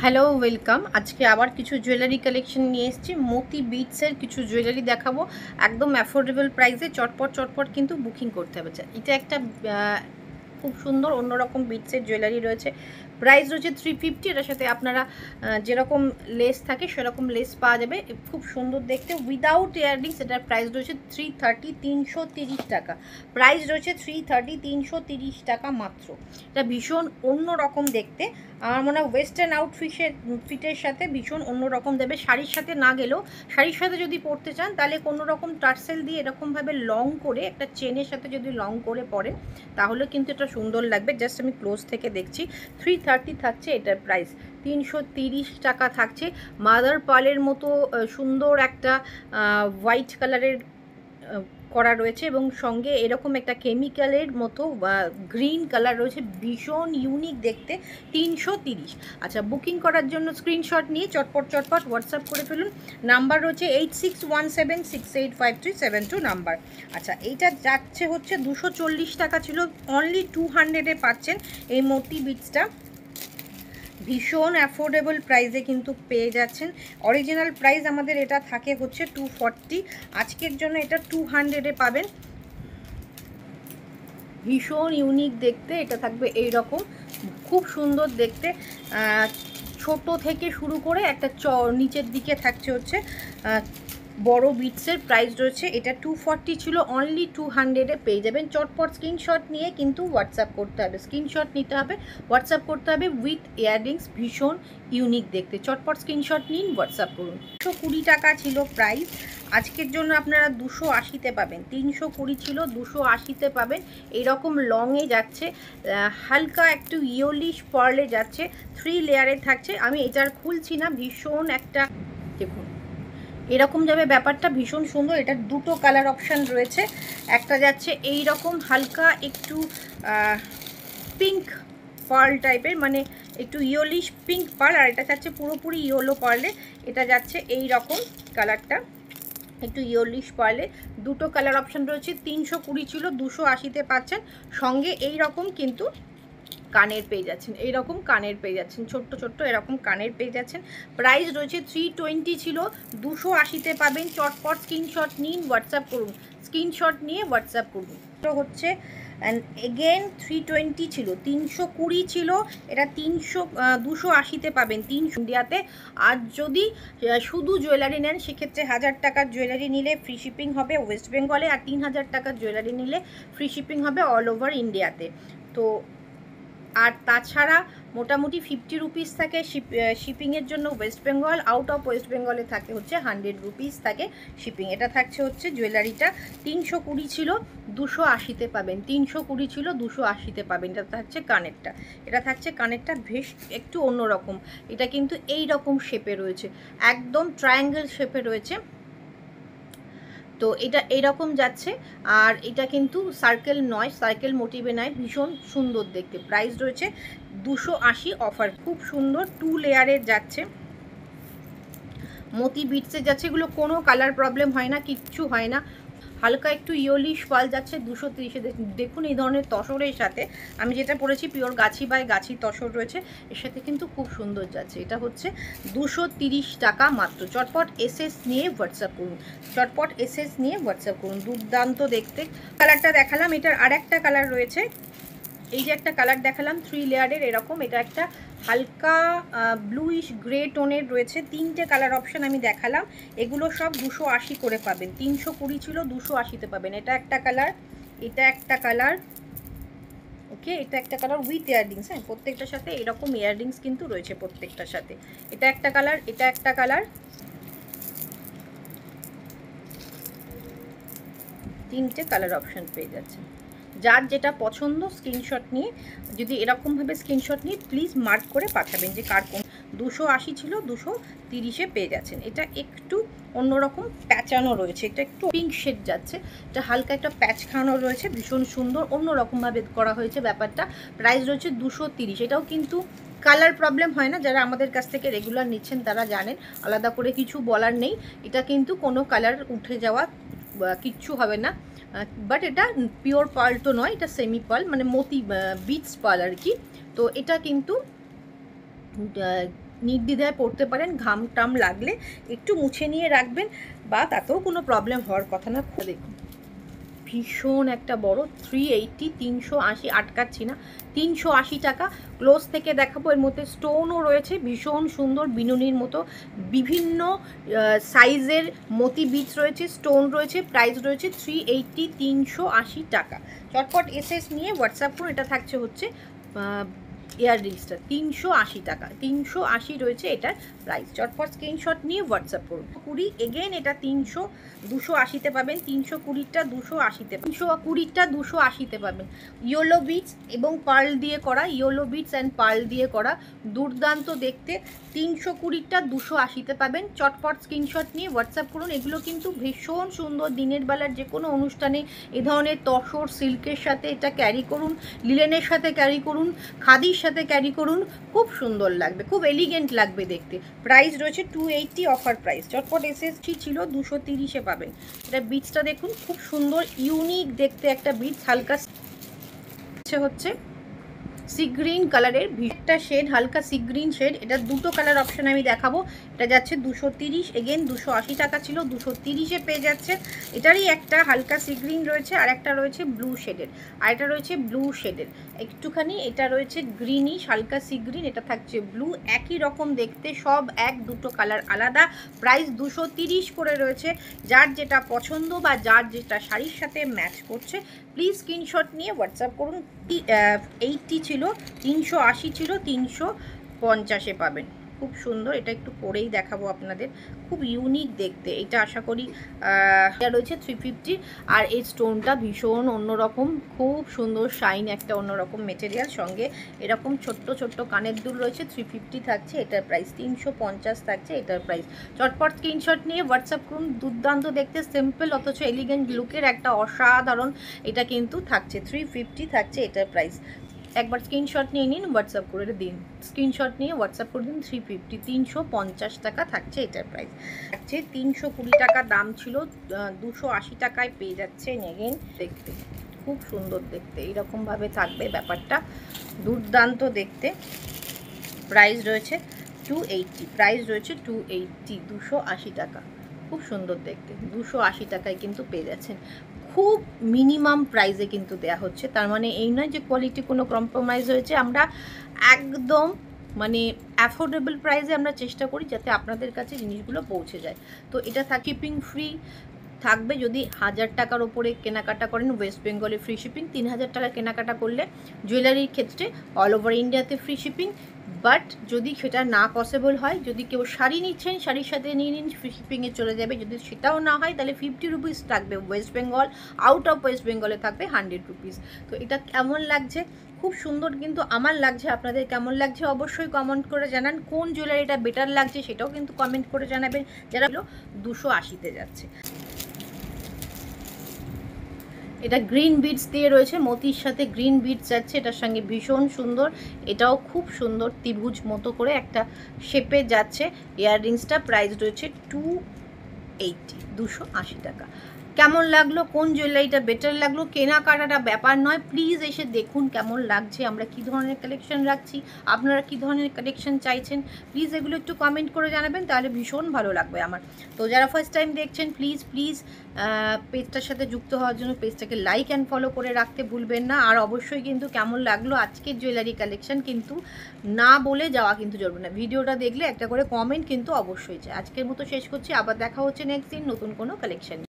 Hello welcome. আজকে আবার কিছু জুয়েলারি কালেকশন নিয়ে এসেছি। মতি বিটসের কিছু জুয়েলারি দেখাবো একদম অ্যাফোর্ডেবল প্রাইসে। চটপট চটপট কিন্তু বুকিং করতে হবে। এটা একটা খুব সুন্দর অন্যরকম বিটসের জুয়েলারি রয়েছে। প্রাইস রয়েছে 350। এটার সাথে আপনারা যেরকম লেস থাকে সেরকম লেস পাওয়া যাবে। খুব সুন্দর দেখতে, উইদাউট ইয়াররিংস। এটার প্রাইস রয়েছে 330, 330 টাকা। প্রাইস রয়েছে 330, 330 টাকা মাত্র। এটা ভীষণ অন্যরকম দেখতে। আমার মনে হয় ওয়েস্টার্ন ফিটের সাথে ভীষণ অন্যরকম দেবে। শাড়ির সাথে না গেলেও শাড়ির সাথে যদি পরতে চান তাহলে কোনো রকম টার্সেল দিয়ে এরকমভাবে লং করে একটা চেনের সাথে যদি লং করে পরেন তাহলে কিন্তু এটা সুন্দর লাগবে। জাস্ট আমি ক্লোজ থেকে দেখছি। 330 থাকছে এটার প্রাইস। 330 টাকা থাকছে। মাদার পার্লের মতো সুন্দর একটা হোয়াইট কালারের করা রয়েছে এবং সঙ্গে এরকম একটা কেমিক্যালের মতো গ্রিন কালার রয়েছে, ভীষণ ইউনিক দেখতে। 330। আচ্ছা, বুকিং করার জন্য স্ক্রিনশট নিয়ে চটপট চটপট হোয়াটসঅ্যাপ করে ফেলুন। নাম্বার রয়েছে 8617685372 নাম্বার। আচ্ছা, এইটা যাচ্ছে হচ্ছে 240 টাকা ছিল, অনলি 200-এ পাচ্ছেন এই মতি বিটসটা। ভীষণ অ্যাফোর্ডেবল প্রাইসে কিন্তু পেয়ে যাচ্ছেন। অরিজিনাল প্রাইস আমাদের এটা থাকে হচ্ছে 240, আজকের জন্য এটা 200-এ পাবেন। ভীষণ ইউনিক দেখতে, এটা থাকবে এই রকম, খুব সুন্দর দেখতে। ছোট থেকে শুরু করে একটা নিচের দিকে থাকছে হচ্ছে বড় বিটসের। প্রাইস রয়েছে এটা 240 ছিল, অনলি 200-এ পেয়ে যাবেন। চটপট স্ক্রিনশট নিয়ে কিন্তু হোয়াটসঅ্যাপ করতে হবে, স্ক্রিনশট নিতে হবে, হোয়াটসঅ্যাপ করতে হবে উইথ ইয়াররিংস। ভীষণ ইউনিক দেখতে, চটপট স্ক্রিনশট নিন, হোয়াটসঅ্যাপ করুন। 220 টাকা ছিল প্রাইস, আজকের জন্য আপনারা 280-তে পাবেন। 320 ছিল, 280-তে পাবেন। এইরকম লংয়ে যাচ্ছে, হালকা একটু ইয়োলিশ পার্লে যাচ্ছে, 3 লেয়ারে থাকছে। আমি এটার খুলছি না, ভীষণ একটা দেখুন এরকম যাবে ব্যাপারটা, ভীষণ সুন্দর। এটার দুটো কালার অপশান রয়েছে। একটা যাচ্ছে এই রকম হালকা একটু পিঙ্ক পার্ল টাইপের, মানে একটু ইয়োলিশ পিঙ্ক পার্ল, আর এটা যাচ্ছে পুরোপুরি ইয়েলো পার্লে। এটা যাচ্ছে এই রকম কালারটা, একটু ইয়োলিশ পার্লে। দুটো কালার অপশান রয়েছে। 320 ছিল, 280-তে পাচ্ছেন। সঙ্গে এই রকম কিন্তু কানের পেয়ে যাচ্ছেন, এইরকম কানের পেয়ে যাচ্ছেন, ছোট্ট ছোট্ট এরকম কানের পেয়ে যাচ্ছেন। প্রাইস রয়েছে 320 ছিল, 280-তে পাবেন। চটপট স্ক্রিনশট নিন, হোয়াটসঅ্যাপ করুন, স্ক্রিনশট নিয়ে হোয়াটসঅ্যাপ করুন। তো হচ্ছে অ্যান্ড এগেন 320 ছিল, 320 ছিল, এটা 280-তে পাবেন 300 ইন্ডিয়াতে। আর যদি শুধু জুয়েলারি নেন সেক্ষেত্রে 1000 টাকার জুয়েলারি নিলে ফ্রি শিপিং হবে ওয়েস্ট বেঙ্গলে, আর 3000 টাকার জুয়েলারি নিলে ফ্রি শিপিং হবে অল ওভার ইন্ডিয়াতে। তো আর তাছাড়া মোটামুটি 50 রুপিস থাকে শিপিংয়ের জন্য West Bengal. Out of West বেঙ্গলে থাকে হচ্ছে 100 রুপিস থাকে শিপিং। এটা থাকছে হচ্ছে জুয়েলারিটা 320 ছিল, 280-তে পাবেন। 320 ছিল, 280-তে পাবেন। এটা থাকছে কানেরটা, এটা থাকছে কানেরটা বেশ একটু অন্যরকম। এটা কিন্তু এই রকম শেপে রয়েছে, একদম ট্রায়াঙ্গেল শেপে রয়েছে। তো এটা এইরকম যাচ্ছে, আর এটা কিন্তু সার্কেল নয়, সার্কেল মোটিভে নয়, ভীষণ সুন্দর দেখতে। প্রাইস রয়েছে 280 অফার, খুব সুন্দর। 2 লেয়ারের যাচ্ছে, মতি বিটসের যাচ্ছে। এগুলো কোনো কালার প্রবলেম হয় না, কিচ্ছু হয় না। হালকা একটু ইয়োলিশ পাল যাচ্ছে 230-এ। দেখুন এই ধরনের তসরের সাথে আমি যেটা পরেছি পিওর গাছি বাই গাছি তসর রয়েছে, এর সাথে কিন্তু খুব সুন্দর যাচ্ছে। এটা হচ্ছে 230 টাকা মাত্র। চটপট এসএস নিয়ে হোয়াটসঅ্যাপ করুন, চটপট এসএস নিয়ে হোয়াটসঅ্যাপ করুন। দুর্দান্ত দেখতে। কালারটা দেখালাম, এটার আর একটা কালার রয়েছে। এই যে একটা কালার দেখালাম 3 লেয়ারের এরকম, এটা একটা হালকা ব্লুইশ গ্রে টোনের রয়েছে। 3টে কালার অপশান আমি দেখালাম, এগুলো সব 280 করে পাবেন। 320 ছিল, 280-তে পাবেন। এটা একটা কালার, এটা একটা কালার, ওকে, এটা একটা কালার উইথ ইয়াররিংস। হ্যাঁ, প্রত্যেকটার সাথে এরকম ইয়াররিংস কিন্তু রয়েছে প্রত্যেকটার সাথে। এটা একটা কালার, এটা একটা কালার, 3টে কালার অপশান পেয়ে যাচ্ছে। যার যেটা পছন্দ স্ক্রিনশট নিয়ে, যদি এরকমভাবে স্ক্রিনশট নিয়ে প্লিজ মার্ক করে পাঠাবেন যে কার কোন। 280 ছিল, 230-এ পেয়ে যাচ্ছেন। এটা একটু অন্যরকম প্যাচানো রয়েছে, এটা একটু পিঙ্ক শেড যাচ্ছে, এটা হালকা একটা প্যাচ খাওয়ানো রয়েছে, ভীষণ সুন্দর অন্যরকমভাবে করা হয়েছে ব্যাপারটা। প্রাইস রয়েছে 230। এটাও কিন্তু কালার প্রবলেম হয় না, যারা আমাদের কাছ থেকে রেগুলার নিচ্ছেন তারা জানেন, আলাদা করে কিছু বলার নেই। এটা কিন্তু কোনো কালার উঠে যাওয়া কিচ্ছু হবে না। বাট এটা পিওর পার্ল তো নয়, এটা সেমি পার্ল, মানে মতি বিটস পার্ল আর কি। তো এটা কিন্তু নির্দ্বিধায় পরতে পারেন। ঘাম টাম লাগলে একটু মুছে নিয়ে রাখবেন, বা তাতেও কোনো প্রবলেম হওয়ার কথা না। দেখুন ভীষণ একটা বড় 380, 380, আটকাচ্ছি না, 380 টাকা। ক্লোজ থেকে দেখাবো। এর মধ্যে স্টোনও রয়েছে ভীষণ সুন্দর বিনুনির মতো, বিভিন্ন সাইজের মতি বিটস রয়েছে, স্টোন রয়েছে। প্রাইস রয়েছে 380, 380 টাকা। চটপট এসএস নিয়ে হোয়াটসঅ্যাপ করুন। এটা থাকছে হচ্ছে ইয়াররিংসটা 380 টাকা, 380 রয়েছে এটার প্রাইস। চটপট স্ক্রিনশট নিয়ে হোয়াটসঅ্যাপ করুন। 20 এগেন এটা 300, 280তে পাবেন। 320টা 280তে, 320টা 280তে পাবেন। ইয়েলো বিটস এবং পার্ল দিয়ে করা, ইয়েলো বিটস অ্যান্ড পার্ল দিয়ে করা, দুর্দান্ত দেখতে। 320টা 280তে পাবেন। চটপট স্ক্রিনশট নিয়ে হোয়াটসঅ্যাপ করুন। এগুলো কিন্তু ভীষণ সুন্দর, দিনের বেলার যে কোনো অনুষ্ঠানে এ ধরনের তসর সিল্কের সাথে এটা ক্যারি করুন, লিলেনের সাথে ক্যারি করুন, খাদির সাথে ক্যারি করুন, খুব সুন্দর লাগবে, খুব এলিগেন্ট লাগবে দেখতে। প্রাইস রয়েছে 280, অফার প্রাইস। চটপট এসএসটি ছিল 230-এ পাবেন। এটা বিটসটা দেখুন, খুব সুন্দর ইউনিক দেখতে একটা বিটস। হালকা হচ্ছে সি গ্রিন কালারের একটা শেড, হালকা সি গ্রিন শেড। এটা দুটো কালার অপশন আমি দেখাবো। এটা যাচ্ছে 230, এগেন 280 টাকা ছিল, 230-এ পেয়ে যাচ্ছে। এটারই একটা হালকা সি গ্রিন রয়েছে, আর একটা রয়েছে ব্লু শেডের, আর এটা রয়েছে ব্লু শেডের একটুখানি। এটা রয়েছে গ্রিনিশ, হালকা সি গ্রিন, এটা থাকছে ব্লু। একই রকম দেখতে, সব এক, দুটো কালার আলাদা। প্রাইস 230 করে রয়েছে। যার যেটা পছন্দ বা যার যেটা শাড়ির সাথে ম্যাচ করছে প্লিজ স্ক্রিনশট নিয়ে হোয়াটসঅ্যাপ করুন। 80 ছিল, 380 ছিল, 350-এ পাবেন। খুব সুন্দর। এটা একটু পরেই দেখাবো আপনাদের, খুব ইউনিক দেখতে এটা। আশা করি এটা রয়েছে 350, আর এই স্টোনটা ভীষণ অন্যরকম, খুব সুন্দর শাইন, একটা অন্যরকম মেটেরিয়াল। সঙ্গে এরকম ছোট্ট ছোট্ট কানের দুল রয়েছে। 350 থাকছে এটার প্রাইস, 350 থাকছে এটার প্রাইস। চটপট স্ক্রিনশট নিয়ে হোয়াটসঅ্যাপ করুন। দুর্দান্ত দেখতে, সিম্পল অথচ এলিগেন্ট লুকের একটা অসাধারণ এটা কিন্তু থাকছে। 350 থাকছে এটার প্রাইস। একবার স্ক্রিনশট নিয়ে নিন, হোয়াটসঅ্যাপ করে দিন। স্ক্রিনশট নিয়ে হোয়াটসঅ্যাপ করে দিন। 350, 350 টাকা থাকছে এটার প্রাইস। থাকছে 320 টাকা দাম ছিল, 280 টাকায় পেয়ে যাচ্ছে। এগেন দেখতে খুব সুন্দর দেখতে, এইরকমভাবে থাকবে ব্যাপারটা, দুর্দান্ত দেখতে। প্রাইস রয়েছে 280, প্রাইস রয়েছে 280, 280 টাকা। খুব সুন্দর দেখতে, 280 টাকায় কিন্তু পেয়ে যাচ্ছেন। খুব মিনিমাম প্রাইসে কিন্তু দেয়া হচ্ছে, তার মানে এই নয় যে কোয়ালিটি কোনো কম্প্রোমাইজ হয়েছে। আমরা একদম মানে অ্যাফোর্ডেবল প্রাইসে আমরা চেষ্টা করি যাতে আপনাদের কাছে জিনিসগুলো পৌঁছে যায়। তো এটা শিপিং ফ্রি থাকবে যদি 1000 টাকার ওপরে কেনাকাটা করেন। ওয়েস্ট বেঙ্গলে ফ্রি শিপিং। 3000 টাকা কেনাকাটা করলে জুয়েলারির ক্ষেত্রে অল ওভার ইন্ডিয়াতে ফ্রি শিপিং। বাট যদি সেটা না পসিবল হয়, যদি কেউ শাড়ি নিচ্ছেন শাড়ির সাথে নিয়ে নিন, ফ্রি শিপিংয়ে চলে যাবে। যদি সেটাও না হয় তাহলে 50 রুপিস থাকবে West Bengal, out of West বেঙ্গলে থাকবে 100 রুপিস। তো এটা কেমন লাগছে? খুব সুন্দর কিন্তু আমার লাগছে। আপনাদের কেমন লাগছে অবশ্যই কমেন্ট করে জানান। কোন জুয়েলারিটা বেটার লাগছে সেটাও কিন্তু কমেন্ট করে জানাবেন। যারা 280-তে যাচ্ছে। এটা গ্রিন বিটস দিয়ে রয়েছে, মতির সাথে গ্রিন বিটস যাচ্ছে এটার সঙ্গে, ভীষণ সুন্দর। এটাও খুব সুন্দর, ত্রিভুজ মতো করে একটা শেপে যাচ্ছে। ইয়াররিংসটা প্রাইস রয়েছে 280, 280 টাকা। কেমন লাগলো? কোন জুয়েলারিটা বেটার লাগলো? কেনাকাটাটা ব্যাপার নয়, প্লিজ এসে দেখুন কেমন লাগছে, আমরা কি ধরনের কালেকশন রাখছি, আপনারা কি ধরনের কালেকশন চাইছেন। প্লিজ এগুলো একটু কমেন্ট করে জানাবেন, তাহলে ভীষণ ভালো লাগবে আমার। তো যারা ফার্স্ট টাইম দেখছেন প্লিজ প্লিজ পেজটার সাথে যুক্ত হওয়ার জন্য পেজটাকে লাইক অ্যান্ড ফলো করে রাখতে ভুলবেন না। আর অবশ্যই কিন্তু কেমন লাগলো আজকের জুয়েলারি কালেকশন কিন্তু না বলে যাওয়া কিন্তু চলবে না। ভিডিওটা দেখলে একটা করে কমেন্ট কিন্তু অবশ্যই চাই। আজকের মতো শেষ করছি, আবার দেখা হচ্ছে নেক্সট দিন নতুন কোনো কালেকশন।